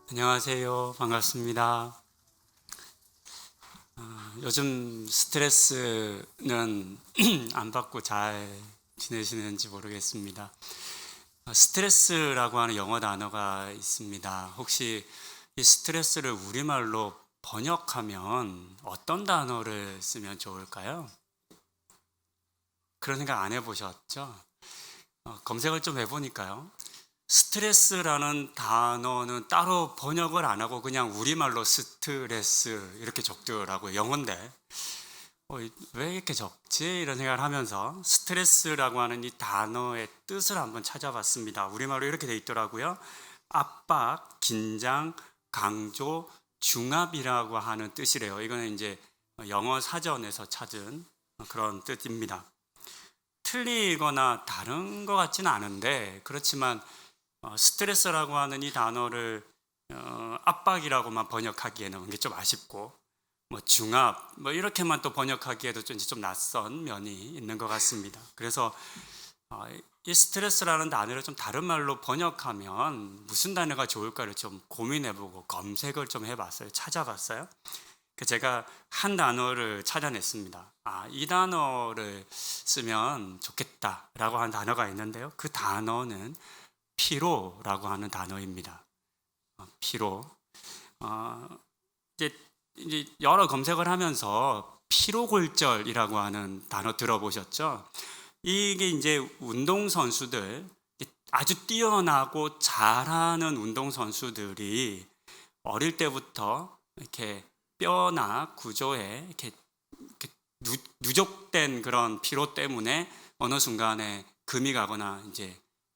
안녕하세요. 반갑습니다. 요즘 스트레스는 안 받고 잘 지내시는지 모르겠습니다. 스트레스라고 하는 영어 단어가 있습니다. 혹시 이 스트레스를 우리말로 번역하면 어떤 단어를 쓰면 좋을까요? 그런 생각 안 해보셨죠? 검색을 좀 해보니까요. 스트레스라는 단어는 따로 번역을 안 하고 그냥 우리말로 스트레스 이렇게 적더라고요. 영어인데 왜 이렇게 적지? 이런 생각을 하면서 스트레스라고 하는 이 단어의 뜻을 한번 찾아봤습니다. 우리말로 이렇게 돼 있더라고요. 압박, 긴장, 강조, 중압이라고 하는 뜻이래요. 이거는 이제 영어 사전에서 찾은 그런 뜻입니다. 틀리거나 다른 것 같지는 않은데, 그렇지만 스트레스라고 하는 이 단어를 압박이라고만 번역하기에는 이게 좀 아쉽고, 뭐 중압 뭐 이렇게만 또 번역하기에도 좀 낯선 면이 있는 것 같습니다. 그래서 이 스트레스라는 단어를 좀 다른 말로 번역하면 무슨 단어가 좋을까를 좀 고민해보고 검색을 좀 해봤어요. 찾아봤어요. 제가 한 단어를 찾아냈습니다. 이 단어를 쓰면 좋겠다라고 하는 단어가 있는데요. 그 단어는 피로라고 하는 단어입니다. 피로. 이제 여러 검색을 하면서 피로골절이라고 하는 단어 들어보셨죠? 이게 이제 운동선수들, 아주 뛰어나고 잘하는 운동선수들이 어릴 때부터 이렇게 뼈나 구조에 이렇게 누적된 그런 피로 때문에 어느 순간에 금이 가거나 이제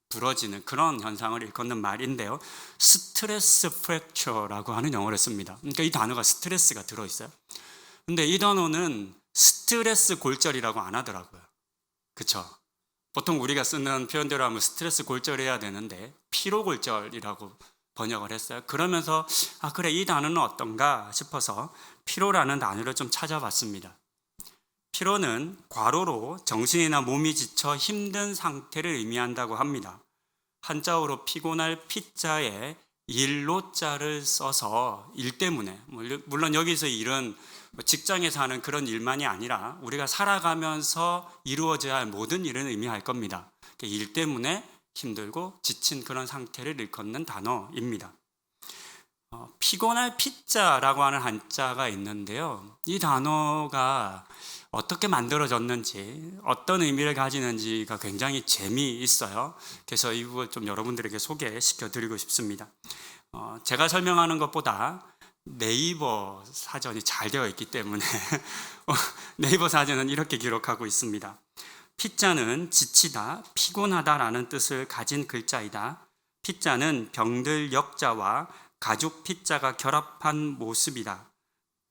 부러지는 그런 현상을 일컫는 말인데요. 스트레스 프랙처라고 하는 영어를 씁니다. 그러니까 이 단어가 스트레스가 들어있어요. 근데 이 단어는 스트레스 골절이라고 안 하더라고요. 그쵸? 보통 우리가 쓰는 표현대로 하면 스트레스 골절해야 되는데 피로 골절이라고 번역을 했어요. 그러면서 그래, 이 단어는 어떤가 싶어서 피로라는 단어를 좀 찾아봤습니다. 피로는 괄호로 정신이나 몸이 지쳐 힘든 상태를 의미한다고 합니다. 한자어로 피곤할 피자에 일로자를 써서 일 때문에, 물론 여기서 일은 직장에서 하는 그런 일만이 아니라 우리가 살아가면서 이루어져야 할 모든 일을 의미할 겁니다. 일 때문에 힘들고 지친 그런 상태를 일컫는 단어입니다. 피곤할 피자라고 하는 한자가 있는데요. 이 단어가 어떻게 만들어졌는지, 어떤 의미를 가지는지가 굉장히 재미있어요. 그래서 이 부분을 좀 여러분들에게 소개시켜 드리고 싶습니다. 제가 설명하는 것보다 네이버 사전이 잘 되어 있기 때문에 네이버 사전은 이렇게 기록하고 있습니다. 피자는 지치다, 피곤하다라는 뜻을 가진 글자이다. 피자는 병들 역자와 가죽 피자가 결합한 모습이다.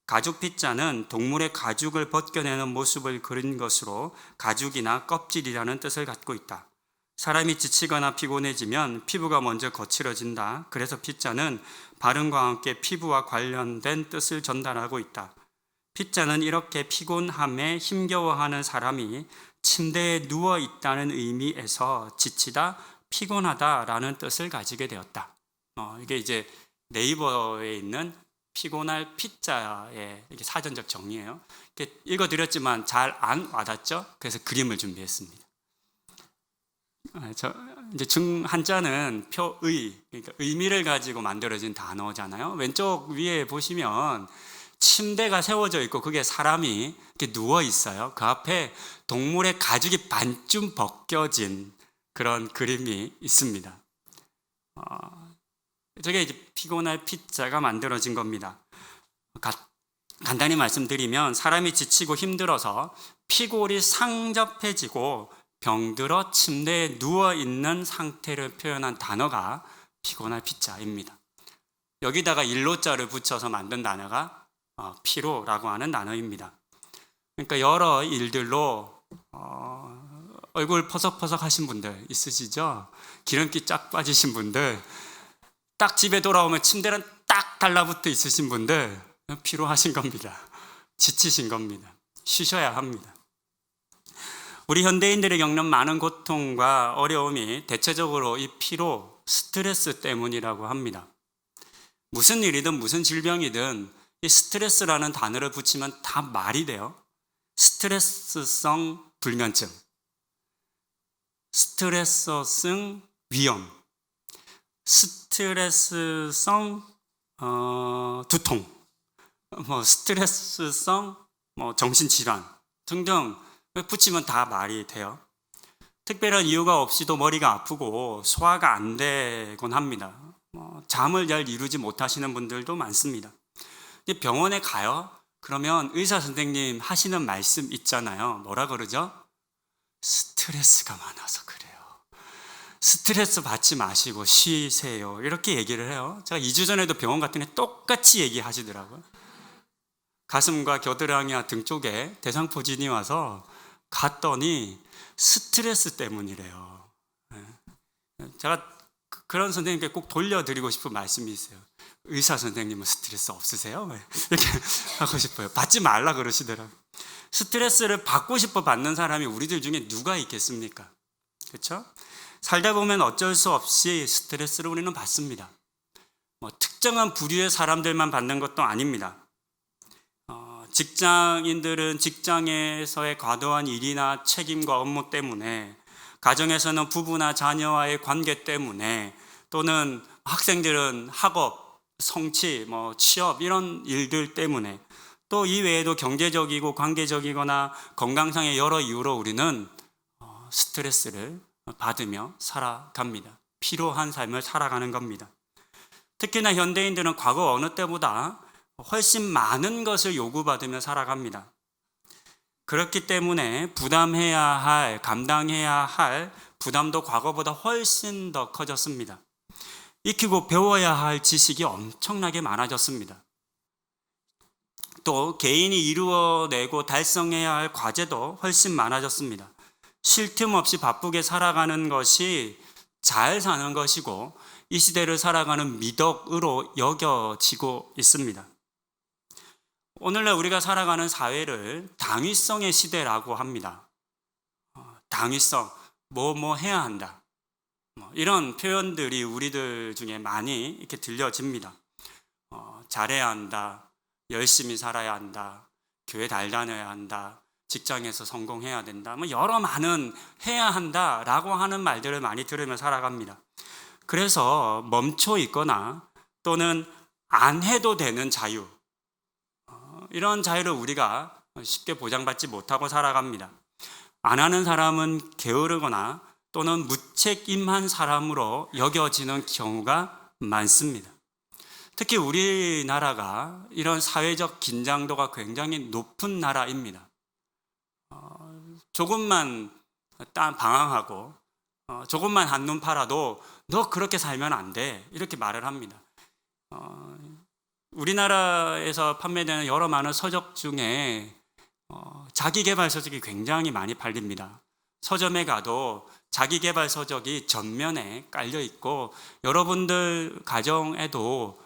가죽 피자는 동물의 가죽을 벗겨내는 모습을 그린 것으로 가죽이나 껍질이라는 뜻을 갖고 있다. 사람이 지치거나 피곤해지면 피부가 먼저 거칠어진다. 그래서 피자는 발음과 함께 피부와 관련된 뜻을 전달하고 있다. 피자는 이렇게 피곤함에 힘겨워하는 사람이 침대에 누워 있다는 의미에서 지치다, 피곤하다라는 뜻을 가지게 되었다. 이게 이제 네이버에 있는 피곤할 피자의 이게 사전적 정의예요. 이렇게 읽어드렸지만 잘 안 와닿죠? 그래서 그림을 준비했습니다. 이제 한자는 표의, 그러니까 의미를 가지고 만들어진 단어잖아요. 왼쪽 위에 보시면 침대가 세워져 있고 그게 사람이 이렇게 누워 있어요. 그 앞에 동물의 가죽이 반쯤 벗겨진 그런 그림이 있습니다. 저게 이제 피곤할 피자가 만들어진 겁니다. 간단히 말씀드리면 사람이 지치고 힘들어서 피골이 상접해지고 병들어 침대에 누워있는 상태를 표현한 단어가 피곤할 피자입니다. 여기다가 일로자를 붙여서 만든 단어가 피로라고 하는 단어입니다. 그러니까 여러 일들로 얼굴 퍼석퍼석 하신 분들 있으시죠? 기름기 쫙 빠지신 분들, 딱 집에 돌아오면 침대는 딱 달라붙어 있으신 분들, 피로하신 겁니다. 지치신 겁니다. 쉬셔야 합니다. 우리 현대인들이 겪는 많은 고통과 어려움이 대체적으로 이 피로, 스트레스 때문이라고 합니다. 무슨 일이든 무슨 질병이든 이 스트레스라는 단어를 붙이면 다 말이 돼요. 스트레스성 불면증, 스트레스성 위염, 스트레스성 두통, 스트레스성 정신질환 등등 붙이면 다 말이 돼요. 특별한 이유가 없이도 머리가 아프고 소화가 안 되곤 합니다. 잠을 잘 이루지 못하시는 분들도 많습니다. 병원에 가요? 그러면 의사 선생님 하시는 말씀 있잖아요. 뭐라 그러죠? 스트레스가 많아서 그래요. 스트레스 받지 마시고 쉬세요. 이렇게 얘기를 해요. 제가 2주 전에도 병원 갔더니 똑같이 얘기하시더라고요. 가슴과 겨드랑이와 등 쪽에 대상포진이 와서 갔더니 스트레스 때문이래요. 제가 그런 선생님께 꼭 돌려드리고 싶은 말씀이 있어요. 의사 선생님은 스트레스 없으세요? 이렇게 하고 싶어요. 받지 말라 그러시더라고요. 스트레스를 받고 싶어 받는 사람이 우리들 중에 누가 있겠습니까? 그렇죠? 살다 보면 어쩔 수 없이 스트레스를 우리는 받습니다. 특정한 부류의 사람들만 받는 것도 아닙니다. 직장인들은 직장에서의 과도한 일이나 책임과 업무 때문에, 가정에서는 부부나 자녀와의 관계 때문에, 또는 학생들은 학업, 성취, 취업 이런 일들 때문에, 또 이외에도 경제적이고 관계적이거나 건강상의 여러 이유로 우리는 스트레스를 받으며 살아갑니다. 피로한 삶을 살아가는 겁니다. 특히나 현대인들은 과거 어느 때보다 훨씬 많은 것을 요구받으며 살아갑니다. 그렇기 때문에 부담해야 할, 감당해야 할 부담도 과거보다 훨씬 더 커졌습니다. 익히고 배워야 할 지식이 엄청나게 많아졌습니다. 또 개인이 이루어내고 달성해야 할 과제도 훨씬 많아졌습니다. 쉴 틈 없이 바쁘게 살아가는 것이 잘 사는 것이고 이 시대를 살아가는 미덕으로 여겨지고 있습니다. 오늘날 우리가 살아가는 사회를 당위성의 시대라고 합니다. 당위성, 뭐 해야 한다. 이런 표현들이 우리들 중에 많이 이렇게 들려집니다. 잘해야 한다, 열심히 살아야 한다, 교회 잘 다녀야 한다, 직장에서 성공해야 된다, 여러 많은 해야 한다라고 하는 말들을 많이 들으며 살아갑니다. 그래서 멈춰 있거나 또는 안 해도 되는 자유, 이런 자유를 우리가 쉽게 보장받지 못하고 살아갑니다. 안 하는 사람은 게으르거나 또는 무책임한 사람으로 여겨지는 경우가 많습니다. 특히 우리나라가 이런 사회적 긴장도가 굉장히 높은 나라입니다. 조금만 방황하고 조금만 한눈 팔아도 너 그렇게 살면 안 돼, 이렇게 말을 합니다. 우리나라에서 판매되는 여러 많은 서적 중에 자기계발 서적이 굉장히 많이 팔립니다. 서점에 가도 자기계발 서적이 전면에 깔려 있고, 여러분들 가정에도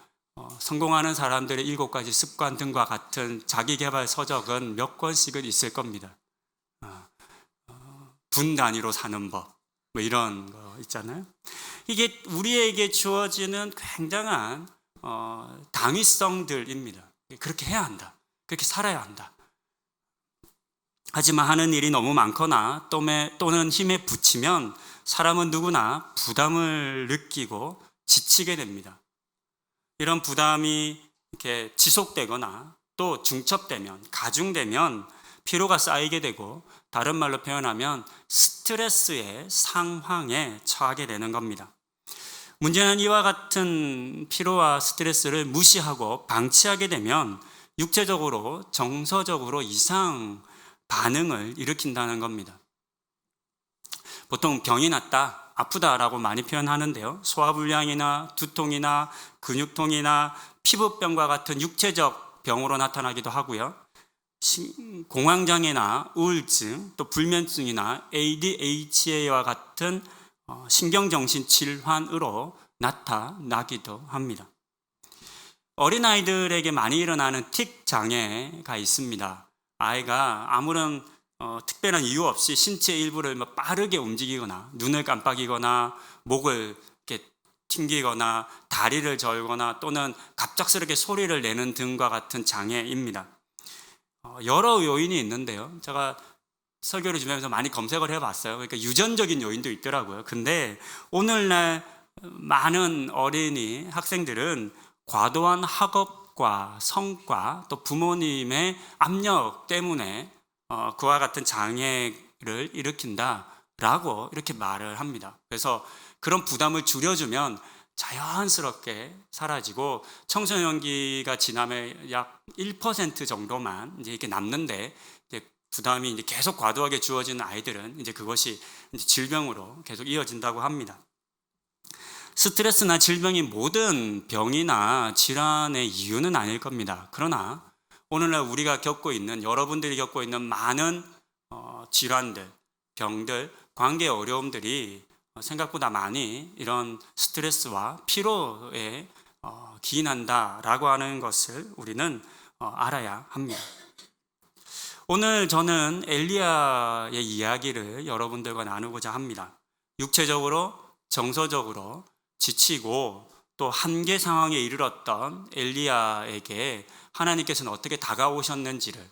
성공하는 사람들의 7가지 습관 등과 같은 자기계발 서적은 몇 권씩은 있을 겁니다. 분 단위로 사는 법, 이런 거 있잖아요. 이게 우리에게 주어지는 굉장한 당위성들입니다. 그렇게 해야 한다, 그렇게 살아야 한다. 하지만 하는 일이 너무 많거나 또는 힘에 부치면 사람은 누구나 부담을 느끼고 지치게 됩니다. 이런 부담이 이렇게 지속되거나 또 중첩되면, 가중되면 피로가 쌓이게 되고, 다른 말로 표현하면 스트레스의 상황에 처하게 되는 겁니다. 문제는 이와 같은 피로와 스트레스를 무시하고 방치하게 되면 육체적으로, 정서적으로 이상 반응을 일으킨다는 겁니다. 보통 병이 났다, 아프다라고 많이 표현하는데요. 소화불량이나 두통이나 근육통이나 피부병과 같은 육체적 병으로 나타나기도 하고요. 공황장애나 우울증, 또 불면증이나 ADHD와 같은 신경정신 질환으로 나타나기도 합니다. 어린아이들에게 많이 일어나는 틱 장애가 있습니다. 아이가 아무런 특별한 이유 없이 신체 일부를 빠르게 움직이거나 눈을 깜빡이거나 목을 이렇게 튕기거나 다리를 절거나 또는 갑작스럽게 소리를 내는 등과 같은 장애입니다. 여러 요인이 있는데요. 제가 설교를 준비하면서 많이 검색을 해봤어요. 그러니까 유전적인 요인도 있더라고요. 근데 오늘날 많은 어린이 학생들은 과도한 학업과 성과 또 부모님의 압력 때문에 그와 같은 장애를 일으킨다라고 이렇게 말을 합니다. 그래서 그런 부담을 줄여주면 자연스럽게 사라지고 청소년기가 지나면 약 1% 정도만 이제 이렇게 남는데, 이제 부담이 이제 계속 과도하게 주어지는 아이들은 이제 그것이 이제 질병으로 계속 이어진다고 합니다. 스트레스나 질병이 모든 병이나 질환의 이유는 아닐 겁니다. 그러나 오늘날 우리가 겪고 있는, 여러분들이 겪고 있는 많은 질환들, 병들, 관계 어려움들이 생각보다 많이 이런 스트레스와 피로에 기인한다라고 하는 것을 우리는 알아야 합니다. 오늘 저는 엘리야의 이야기를 여러분들과 나누고자 합니다. 육체적으로, 정서적으로 지치고 또 한계 상황에 이르렀던 엘리야에게 하나님께서는 어떻게 다가오셨는지를,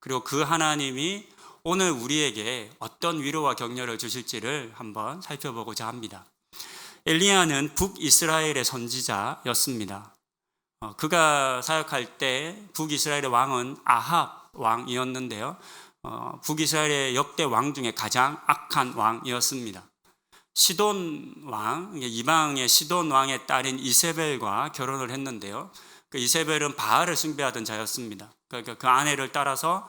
그리고 그 하나님이 오늘 우리에게 어떤 위로와 격려를 주실지를 한번 살펴보고자 합니다. 엘리야는 북이스라엘의 선지자였습니다. 그가 사역할 때 북이스라엘의 왕은 아합 왕이었는데요. 북이스라엘의 역대 왕 중에 가장 악한 왕이었습니다. 시돈 왕, 이방의 시돈 왕의 딸인 이세벨과 결혼을 했는데요. 그 이세벨은 바알을 숭배하던 자였습니다. 그러니까 그 아내를 따라서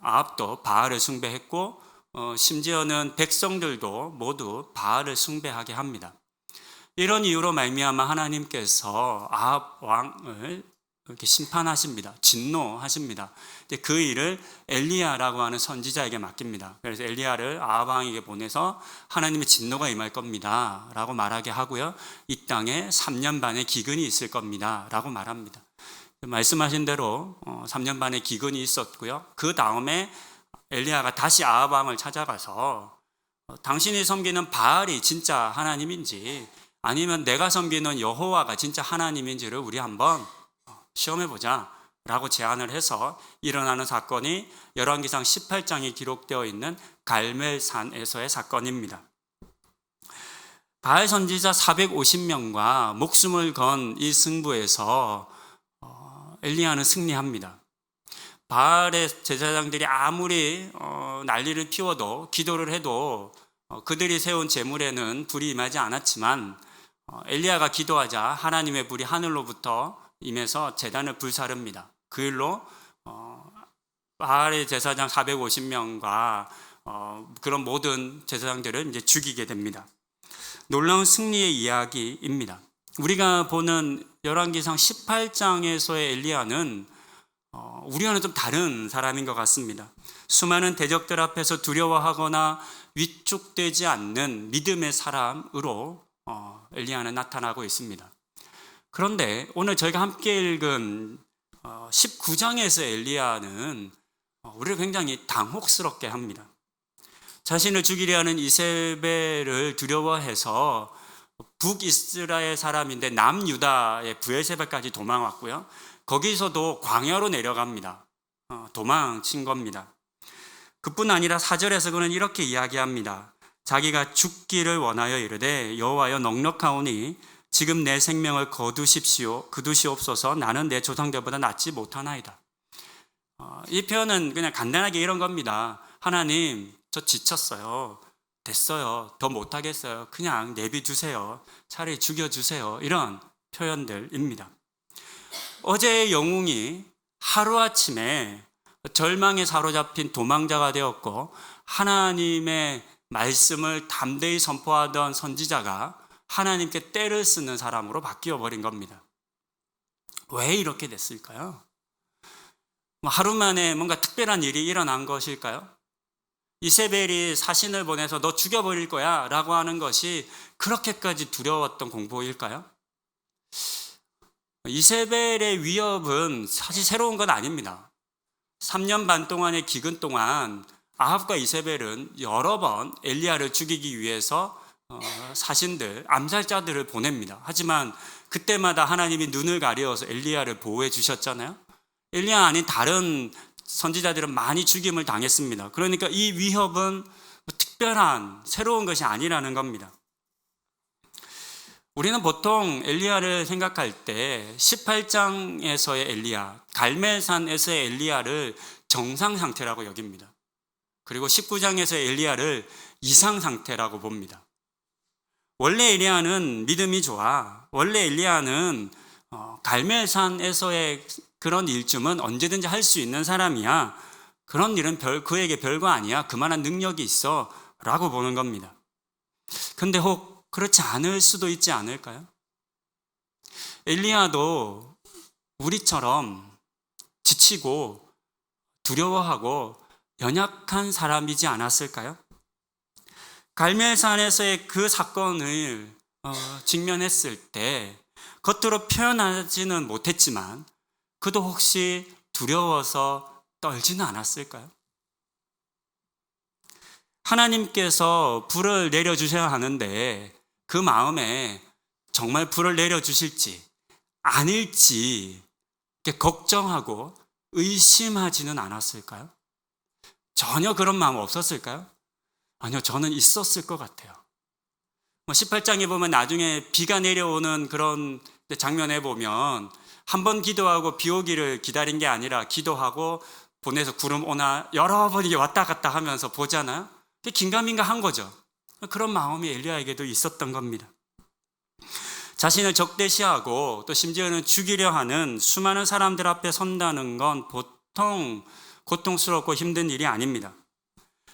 아합도 바알을 숭배했고, 심지어는 백성들도 모두 바알을 숭배하게 합니다. 이런 이유로 말미암아 하나님께서 아합 왕을 이렇게 심판하십니다. 진노하십니다. 그 일을 엘리야라고 하는 선지자에게 맡깁니다. 그래서 엘리야를 아합 왕에게 보내서 하나님의 진노가 임할 겁니다 라고 말하게 하고요, 이 땅에 3년 반의 기근이 있을 겁니다 라고 말합니다. 말씀하신 대로 3년 반의 기근이 있었고요, 그 다음에 엘리야가 다시 아합 왕을 찾아가서 당신이 섬기는 바알이 진짜 하나님인지 아니면 내가 섬기는 여호와가 진짜 하나님인지를 우리 한번 시험해보자 라고 제안을 해서 일어나는 사건이 열왕기상 18장에 기록되어 있는 갈멜산에서의 사건입니다. 바알 선지자 450명과 목숨을 건 이 승부에서 엘리야는 승리합니다. 바알의 제사장들이 아무리 난리를 피워도, 기도를 해도 그들이 세운 제물에는 불이 임하지 않았지만, 엘리야가 기도하자 하나님의 불이 하늘로부터 임해서 제단을 불사릅니다. 그 일로 바알의 제사장 450명과 그런 모든 제사장들을 이제 죽이게 됩니다. 놀라운 승리의 이야기입니다. 우리가 보는 열왕기상 18장에서의 엘리야는 우리와는 좀 다른 사람인 것 같습니다. 수많은 대적들 앞에서 두려워하거나 위축되지 않는 믿음의 사람으로 엘리야는 나타나고 있습니다. 그런데 오늘 저희가 함께 읽은 19장에서 엘리야는 우리를 굉장히 당혹스럽게 합니다. 자신을 죽이려 하는 이세벨을 두려워해서 북이스라엘 사람인데 남유다의 브엘세바까지 도망왔고요, 거기서도 광야로 내려갑니다. 도망친 겁니다. 그뿐 아니라 4절에서 그는 이렇게 이야기합니다. 자기가 죽기를 원하여 이르되 여호와여 넉넉하오니 지금 내 생명을 거두시옵소서. 나는 내 조상들보다 낫지 못하나이다. 이 표현은 그냥 간단하게 이런 겁니다. 하나님, 저 지쳤어요. 됐어요. 더 못하겠어요. 그냥 내비두세요. 차라리 죽여주세요. 이런 표현들입니다. 어제의 영웅이 하루아침에 절망에 사로잡힌 도망자가 되었고, 하나님의 말씀을 담대히 선포하던 선지자가 하나님께 떼를 쓰는 사람으로 바뀌어 버린 겁니다. 왜 이렇게 됐을까요? 하루 만에 뭔가 특별한 일이 일어난 것일까요? 이세벨이 사신을 보내서 너 죽여버릴 거야 라고 하는 것이 그렇게까지 두려웠던 공포일까요? 이세벨의 위협은 사실 새로운 건 아닙니다. 3년 반 동안의 기근 동안 아합과 이세벨은 여러 번 엘리야를 죽이기 위해서 사신들, 암살자들을 보냅니다. 하지만 그때마다 하나님이 눈을 가리어서 엘리야를 보호해 주셨잖아요. 엘리야 아닌 다른 선지자들은 많이 죽임을 당했습니다. 그러니까 이 위협은 특별한 새로운 것이 아니라는 겁니다. 우리는 보통 엘리야를 생각할 때 18장에서의 엘리야, 갈멜산에서의 엘리야를 정상 상태라고 여깁니다. 그리고 19장에서의 엘리야를 이상 상태라고 봅니다. 원래 엘리야는 믿음이 좋아. 원래 엘리야는 갈멜산에서의 그런 일쯤은 언제든지 할 수 있는 사람이야. 그런 일은 그에게 별거 아니야. 그만한 능력이 있어. 라고 보는 겁니다. 근데 혹 그렇지 않을 수도 있지 않을까요? 엘리야도 우리처럼 지치고 두려워하고 연약한 사람이지 않았을까요? 갈멜산에서의 그 사건을 직면했을 때 겉으로 표현하지는 못했지만 그도 혹시 두려워서 떨지는 않았을까요? 하나님께서 불을 내려주셔야 하는데 그 마음에 정말 불을 내려주실지 아닐지 걱정하고 의심하지는 않았을까요? 전혀 그런 마음 없었을까요? 아니요, 저는 있었을 것 같아요. 18장에 보면 나중에 비가 내려오는 그런 장면에 보면 한 번 기도하고 비 오기를 기다린 게 아니라 기도하고 보내서 구름 오나 여러 번 이게 왔다 갔다 하면서 보잖아요. 긴가민가 한 거죠. 그런 마음이 엘리야에게도 있었던 겁니다. 자신을 적대시하고 또 심지어는 죽이려 하는 수많은 사람들 앞에 선다는 건 보통 고통스럽고 힘든 일이 아닙니다.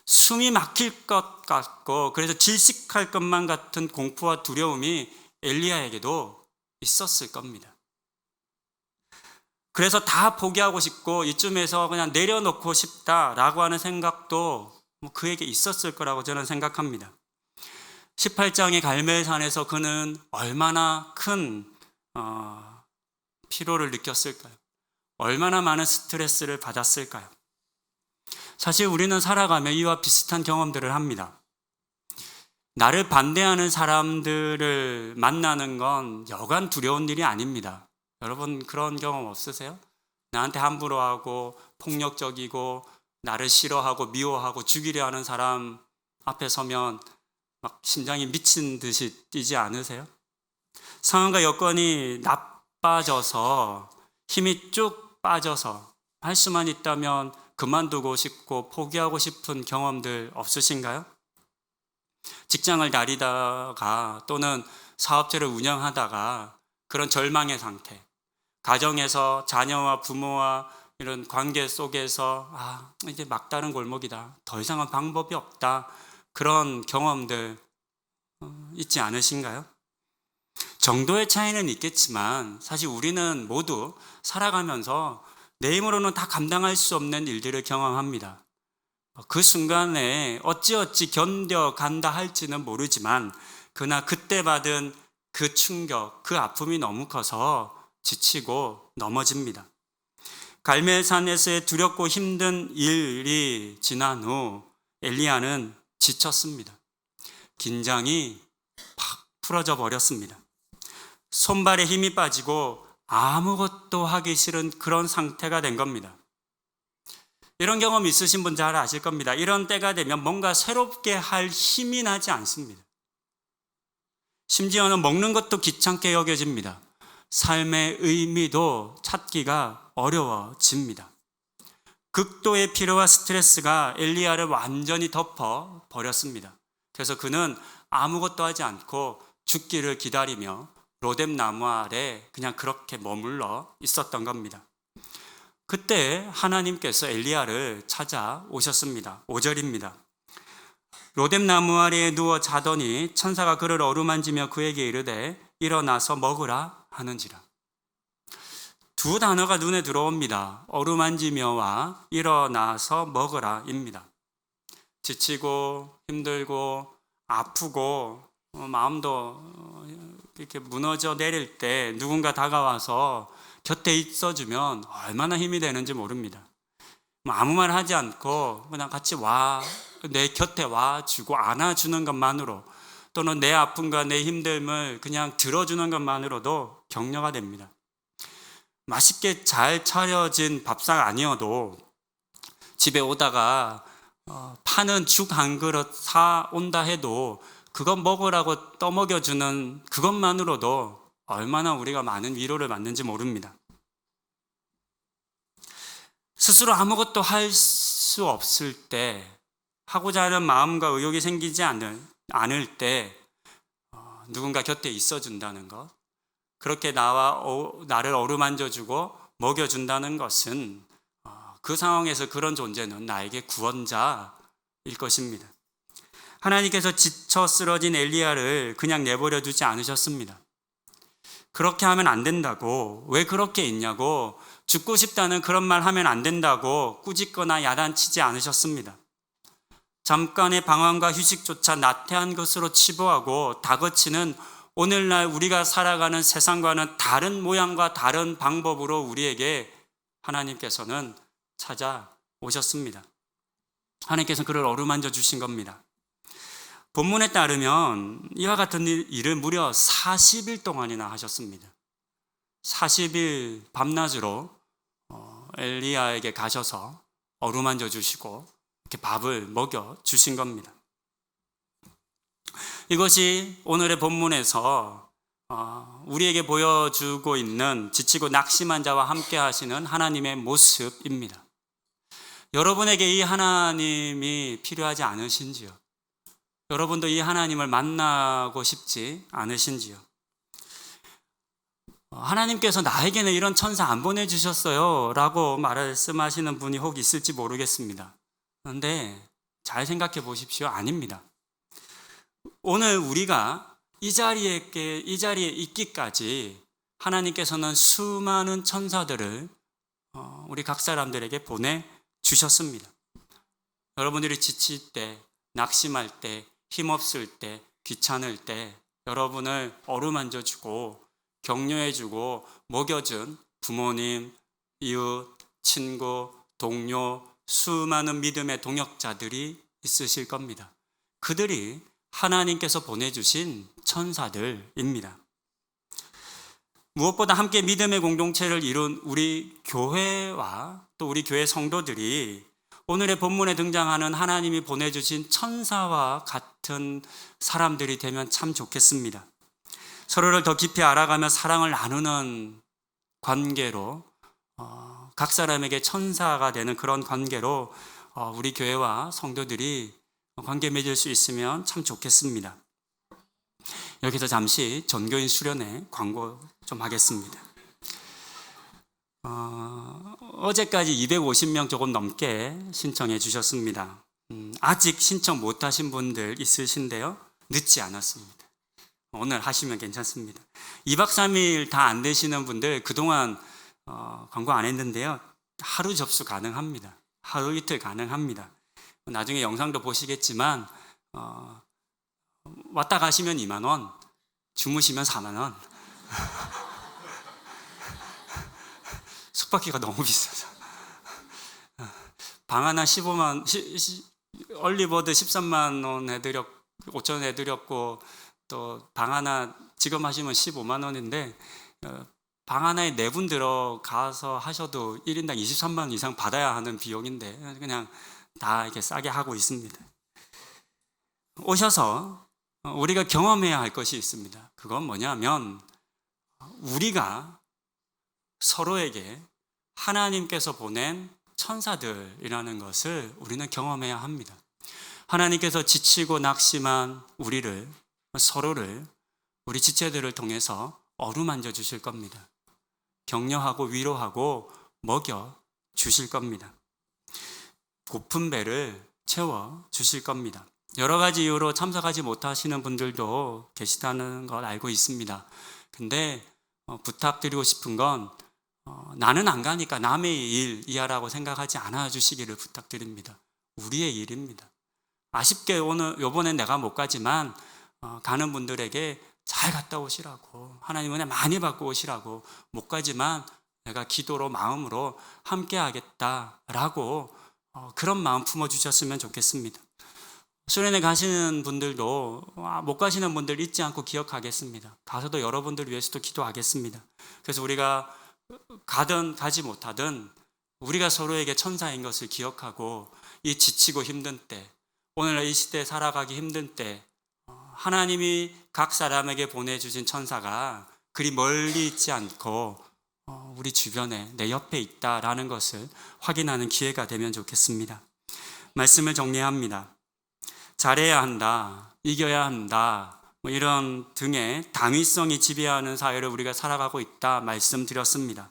숨이 막힐 것 같고 그래서 질식할 것만 같은 공포와 두려움이 엘리야에게도 있었을 겁니다. 그래서 다 포기하고 싶고 이쯤에서 그냥 내려놓고 싶다라고 하는 생각도 그에게 있었을 거라고 저는 생각합니다. 18장의 갈멜산에서 그는 얼마나 큰 피로를 느꼈을까요? 얼마나 많은 스트레스를 받았을까요? 사실 우리는 살아가며 이와 비슷한 경험들을 합니다. 나를 반대하는 사람들을 만나는 건 여간 두려운 일이 아닙니다. 여러분 그런 경험 없으세요? 나한테 함부로 하고 폭력적이고 나를 싫어하고 미워하고 죽이려 하는 사람 앞에 서면 막 심장이 미친 듯이 뛰지 않으세요? 상황과 여건이 나빠져서 힘이 쭉 빠져서 할 수만 있다면 그만두고 싶고 포기하고 싶은 경험들 없으신가요? 직장을 다니다가 또는 사업체를 운영하다가 그런 절망의 상태, 가정에서 자녀와 부모와 이런 관계 속에서 이제 막다른 골목이다, 더 이상은 방법이 없다, 그런 경험들 있지 않으신가요? 정도의 차이는 있겠지만 사실 우리는 모두 살아가면서 내 힘으로는 다 감당할 수 없는 일들을 경험합니다. 그 순간에 어찌어찌 견뎌간다 할지는 모르지만 그러나 그때 받은 그 충격, 그 아픔이 너무 커서 지치고 넘어집니다. 갈멜산에서의 두렵고 힘든 일이 지난 후 엘리야는 지쳤습니다. 긴장이 팍 풀어져 버렸습니다. 손발에 힘이 빠지고 아무것도 하기 싫은 그런 상태가 된 겁니다. 이런 경험 있으신 분 잘 아실 겁니다. 이런 때가 되면 뭔가 새롭게 할 힘이 나지 않습니다. 심지어는 먹는 것도 귀찮게 여겨집니다. 삶의 의미도 찾기가 어려워집니다. 극도의 피로와 스트레스가 엘리야를 완전히 덮어 버렸습니다. 그래서 그는 아무것도 하지 않고 죽기를 기다리며 로뎀 나무 아래 그냥 그렇게 머물러 있었던 겁니다. 그때 하나님께서 엘리야를 찾아오셨습니다. 5절입니다. 로뎀 나무 아래에 누워 자더니 천사가 그를 어루만지며 그에게 이르되 일어나서 먹으라 하는지라. 두 단어가 눈에 들어옵니다. 어루만지며와 일어나서 먹으라입니다. 지치고 힘들고 아프고 마음도 이렇게 무너져 내릴 때 누군가 다가와서 곁에 있어주면 얼마나 힘이 되는지 모릅니다. 아무 말 하지 않고 그냥 같이 와, 내 곁에 와주고 안아주는 것만으로 또는 내 아픔과 내 힘듦을 그냥 들어주는 것만으로도 격려가 됩니다. 맛있게 잘 차려진 밥상 아니어도 집에 오다가 파는 죽 한 그릇 사 온다 해도 그것 먹으라고 떠먹여주는 그것만으로도 얼마나 우리가 많은 위로를 받는지 모릅니다. 스스로 아무것도 할 수 없을 때, 하고자 하는 마음과 의욕이 생기지 않을 때 누군가 곁에 있어준다는 것, 그렇게 나를 어루만져주고 먹여준다는 것은 그 상황에서 그런 존재는 나에게 구원자일 것입니다. 하나님께서 지쳐 쓰러진 엘리야를 그냥 내버려 두지 않으셨습니다. 그렇게 하면 안 된다고, 왜 그렇게 있냐고, 죽고 싶다는 그런 말 하면 안 된다고 꾸짖거나 야단치지 않으셨습니다. 잠깐의 방황과 휴식조차 나태한 것으로 치부하고 다그치는 오늘날 우리가 살아가는 세상과는 다른 모양과 다른 방법으로 우리에게 하나님께서는 찾아오셨습니다. 하나님께서는 그를 어루만져 주신 겁니다. 본문에 따르면 이와 같은 일을 무려 40일 동안이나 하셨습니다. 40일 밤낮으로 엘리야에게 가셔서 어루만져 주시고 이렇게 밥을 먹여 주신 겁니다. 이것이 오늘의 본문에서 우리에게 보여주고 있는 지치고 낙심한 자와 함께 하시는 하나님의 모습입니다. 여러분에게 이 하나님이 필요하지 않으신지요? 여러분도 이 하나님을 만나고 싶지 않으신지요? 하나님께서 나에게는 이런 천사 안 보내주셨어요 라고 말씀하시는 분이 혹 있을지 모르겠습니다. 그런데 잘 생각해 보십시오. 아닙니다. 오늘 우리가 이 자리에 있기까지 하나님께서는 수많은 천사들을 우리 각 사람들에게 보내주셨습니다. 여러분들이 지칠 때, 낙심할 때, 힘없을 때, 귀찮을 때 여러분을 어루만져주고 격려해주고 먹여준 부모님, 이웃, 친구, 동료, 수많은 믿음의 동역자들이 있으실 겁니다. 그들이 하나님께서 보내주신 천사들입니다. 무엇보다 함께 믿음의 공동체를 이룬 우리 교회와 또 우리 교회 성도들이 오늘의 본문에 등장하는 하나님이 보내주신 천사와 같은 사람들이 되면 참 좋겠습니다. 서로를 더 깊이 알아가며 사랑을 나누는 관계로 각 사람에게 천사가 되는 그런 관계로 우리 교회와 성도들이 관계 맺을 수 있으면 참 좋겠습니다. 여기서 잠시 전교인 수련회 광고 좀 하겠습니다. 어제까지 250명 조금 넘게 신청해 주셨습니다. 아직 신청 못 하신 분들 있으신데요. 늦지 않았습니다. 오늘 하시면 괜찮습니다. 2박 3일 다 안 되시는 분들 그동안 광고 안 했는데요. 하루 접수 가능합니다. 하루 이틀 가능합니다. 나중에 영상도 보시겠지만 왔다 가시면 2만 원, 주무시면 4만 원. 숙박비가 너무 비싸서 방 하나 15만, 얼리버드 13만 원 5천 원 해드렸고 또 방 하나 지금 하시면 15만 원인데 방 하나에 4분 들어가서 하셔도 1인당 23만 원 이상 받아야 하는 비용인데 그냥 다 이렇게 싸게 하고 있습니다. 오셔서 우리가 경험해야 할 것이 있습니다. 그건 뭐냐면 우리가 서로에게 하나님께서 보낸 천사들이라는 것을 우리는 경험해야 합니다. 하나님께서 지치고 낙심한 서로를 우리 지체들을 통해서 어루만져 주실 겁니다. 격려하고 위로하고 먹여 주실 겁니다. 고픈 배를 채워 주실 겁니다. 여러 가지 이유로 참석하지 못하시는 분들도 계시다는 걸 알고 있습니다. 근데 부탁드리고 싶은 건 나는 안 가니까 남의 일이야라고 생각하지 않아 주시기를 부탁드립니다. 우리의 일입니다. 아쉽게 요번엔 내가 못 가지만 가는 분들에게 잘 갔다 오시라고, 하나님 은혜 많이 받고 오시라고, 못 가지만 내가 기도로 마음으로 함께 하겠다라고 그런 마음 품어주셨으면 좋겠습니다. 수련회 가시는 분들도 못 가시는 분들 잊지 않고 기억하겠습니다. 가서도 여러분들 위해서도 기도하겠습니다. 그래서 우리가 가든 가지 못하든 우리가 서로에게 천사인 것을 기억하고 이 지치고 힘든 때, 오늘날 이 시대에 살아가기 힘든 때 하나님이 각 사람에게 보내주신 천사가 그리 멀리 있지 않고 우리 주변에 내 옆에 있다라는 것을 확인하는 기회가 되면 좋겠습니다. 말씀을 정리합니다. 잘해야 한다, 이겨야 한다, 이런 등의 당위성이 지배하는 사회를 우리가 살아가고 있다 말씀드렸습니다.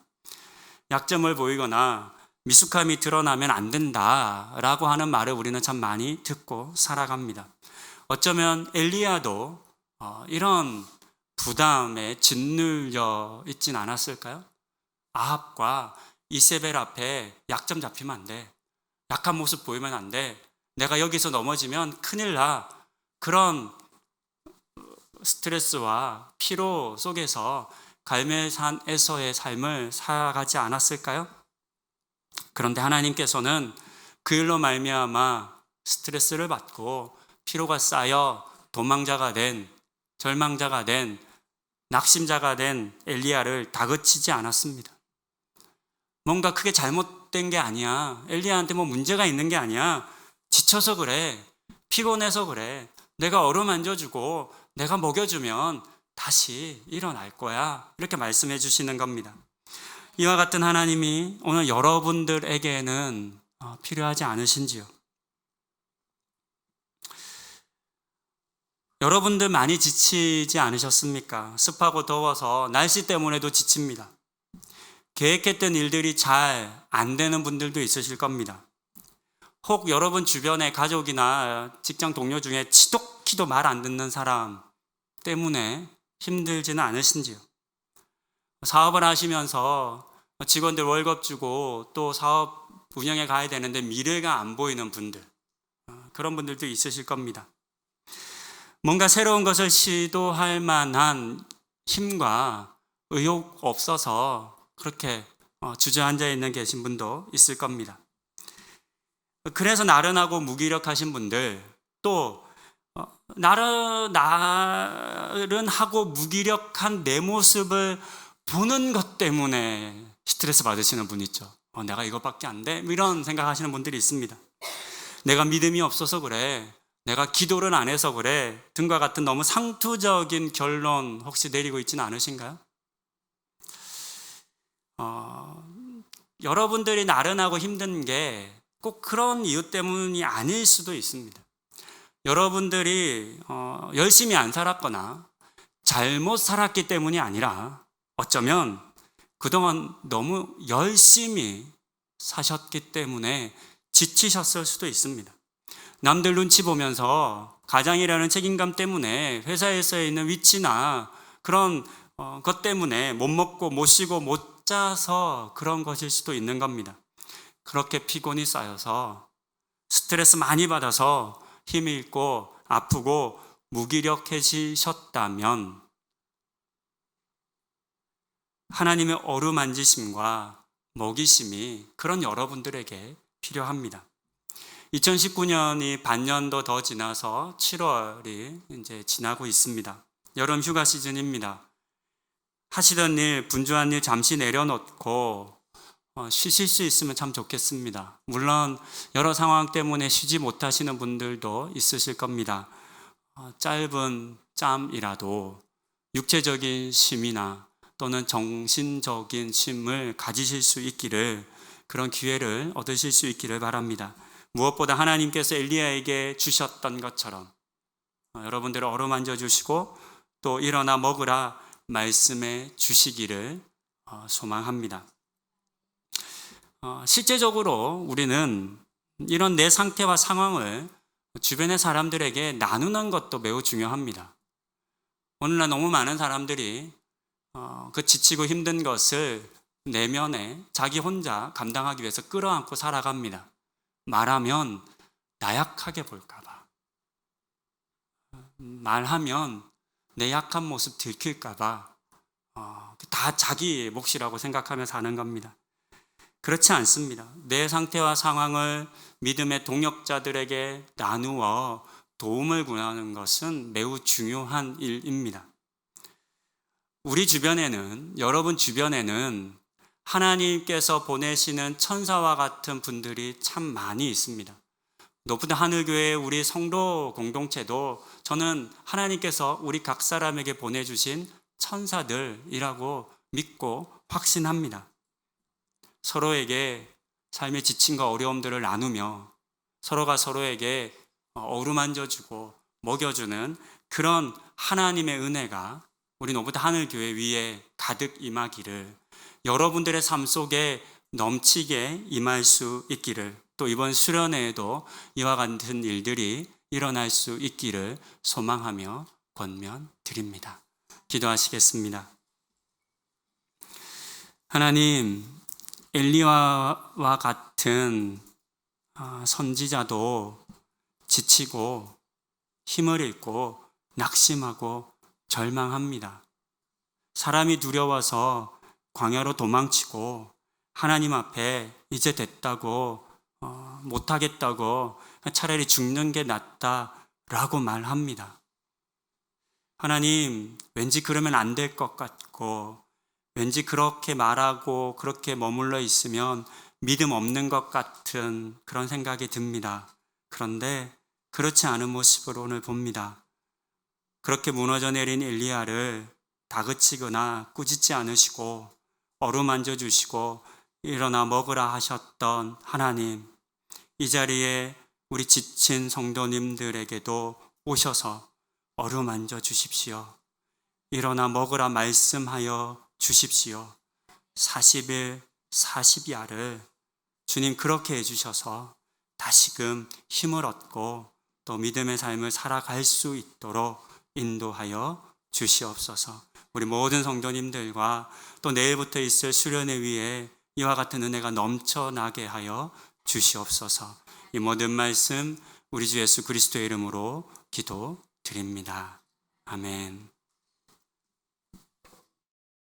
약점을 보이거나 미숙함이 드러나면 안 된다라고 하는 말을 우리는 참 많이 듣고 살아갑니다. 어쩌면 엘리야도 이런 부담에 짓눌려 있진 않았을까요? 아합과 이세벨 앞에 약점 잡히면 안 돼. 약한 모습 보이면 안 돼. 내가 여기서 넘어지면 큰일 나. 그런 스트레스와 피로 속에서 갈멜산에서의 삶을 살아가지 않았을까요? 그런데 하나님께서는 그 일로 말미암아 스트레스를 받고 피로가 쌓여 도망자가 된, 절망자가 된, 낙심자가 된 엘리야를 다그치지 않았습니다. 뭔가 크게 잘못된 게 아니야. 엘리야한테 뭐 문제가 있는 게 아니야. 지쳐서 그래. 피곤해서 그래. 내가 어루만져주고 내가 먹여주면 다시 일어날 거야. 이렇게 말씀해 주시는 겁니다. 이와 같은 하나님이 오늘 여러분들에게는 필요하지 않으신지요? 여러분들 많이 지치지 않으셨습니까? 습하고 더워서 날씨 때문에도 지칩니다. 계획했던 일들이 잘 안 되는 분들도 있으실 겁니다. 혹 여러분 주변의 가족이나 직장 동료 중에 지독히도 말 안 듣는 사람 때문에 힘들지는 않으신지요? 사업을 하시면서 직원들 월급 주고 또 사업 운영에 가야 되는데 미래가 안 보이는 분들, 그런 분들도 있으실 겁니다. 뭔가 새로운 것을 시도할 만한 힘과 의욕 없어서 그렇게 주저앉아 있는 계신 분도 있을 겁니다. 그래서 나른하고 무기력하신 분들, 또 나른하고 무기력한 내 모습을 보는 것 때문에 스트레스 받으시는 분 있죠. 내가 이것밖에 안 돼? 이런 생각하시는 분들이 있습니다. 내가 믿음이 없어서 그래, 내가 기도를 안 해서 그래 등과 같은 너무 상투적인 결론 혹시 내리고 있지는 않으신가요? 여러분들이 나른하고 힘든 게 꼭 그런 이유 때문이 아닐 수도 있습니다. 여러분들이 열심히 안 살았거나 잘못 살았기 때문이 아니라 어쩌면 그동안 너무 열심히 사셨기 때문에 지치셨을 수도 있습니다. 남들 눈치 보면서 가장이라는 책임감 때문에 회사에서 있는 위치나 그런 것 때문에 못 먹고 못 쉬고 못 자서 그런 것일 수도 있는 겁니다. 그렇게 피곤이 쌓여서 스트레스 많이 받아서 힘이 잃고 아프고 무기력해지셨다면 하나님의 어루만지심과 먹이심이 그런 여러분들에게 필요합니다. 2019년이 반년도 더 지나서 7월이 이제 지나고 있습니다. 여름 휴가 시즌입니다. 하시던 일, 분주한 일 잠시 내려놓고 쉬실 수 있으면 참 좋겠습니다. 물론 여러 상황 때문에 쉬지 못하시는 분들도 있으실 겁니다. 짧은 짬이라도 육체적인 쉼이나 또는 정신적인 쉼을 가지실 수 있기를, 그런 기회를 얻으실 수 있기를 바랍니다. 무엇보다 하나님께서 엘리야에게 주셨던 것처럼 여러분들을 어루만져 주시고 또 일어나 먹으라 말씀해 주시기를 소망합니다. 실제적으로 우리는 이런 내 상태와 상황을 주변의 사람들에게 나누는 것도 매우 중요합니다. 오늘날 너무 많은 사람들이 그 지치고 힘든 것을 내면에 자기 혼자 감당하기 위해서 끌어안고 살아갑니다. 말하면 나약하게 볼까봐, 말하면 내 약한 모습 들킬까봐 다 자기 몫이라고 생각하며 사는 겁니다. 그렇지 않습니다. 내 상태와 상황을 믿음의 동역자들에게 나누어 도움을 구하는 것은 매우 중요한 일입니다. 우리 주변에는, 여러분 주변에는 하나님께서 보내시는 천사와 같은 분들이 참 많이 있습니다. 높은 하늘교회 우리 성도 공동체도 저는 하나님께서 우리 각 사람에게 보내주신 천사들이라고 믿고 확신합니다. 서로에게 삶의 지침과 어려움들을 나누며 서로가 서로에게 어루만져주고 먹여주는 그런 하나님의 은혜가 우리 노부다 하늘교회 위에 가득 임하기를, 여러분들의 삶 속에 넘치게 임할 수 있기를, 또 이번 수련회에도 이와 같은 일들이 일어날 수 있기를 소망하며 권면드립니다. 기도하시겠습니다. 하나님, 엘리야와 같은 선지자도 지치고 힘을 잃고 낙심하고 절망합니다. 사람이 두려워서 광야로 도망치고 하나님 앞에 이제 됐다고 못하겠다고 차라리 죽는 게 낫다라고 말합니다. 하나님, 왠지 그러면 안 될 것 같고 왠지 그렇게 말하고 그렇게 머물러 있으면 믿음 없는 것 같은 그런 생각이 듭니다. 그런데 그렇지 않은 모습으로 오늘 봅니다. 그렇게 무너져 내린 엘리야를 다그치거나 꾸짖지 않으시고 어루만져 주시고 일어나 먹으라 하셨던 하나님, 이 자리에 우리 지친 성도님들에게도 오셔서 어루만져 주십시오. 일어나 먹으라 말씀하여 주십시오. 40일 40야를 주님 그렇게 해주셔서 다시금 힘을 얻고 또 믿음의 삶을 살아갈 수 있도록 인도하여 주시옵소서. 우리 모든 성도님들과 또 내일부터 있을 수련회 위에 이와 같은 은혜가 넘쳐나게 하여 주시옵소서. 이 모든 말씀 우리 주 예수 그리스도의 이름으로 기도드립니다. 아멘.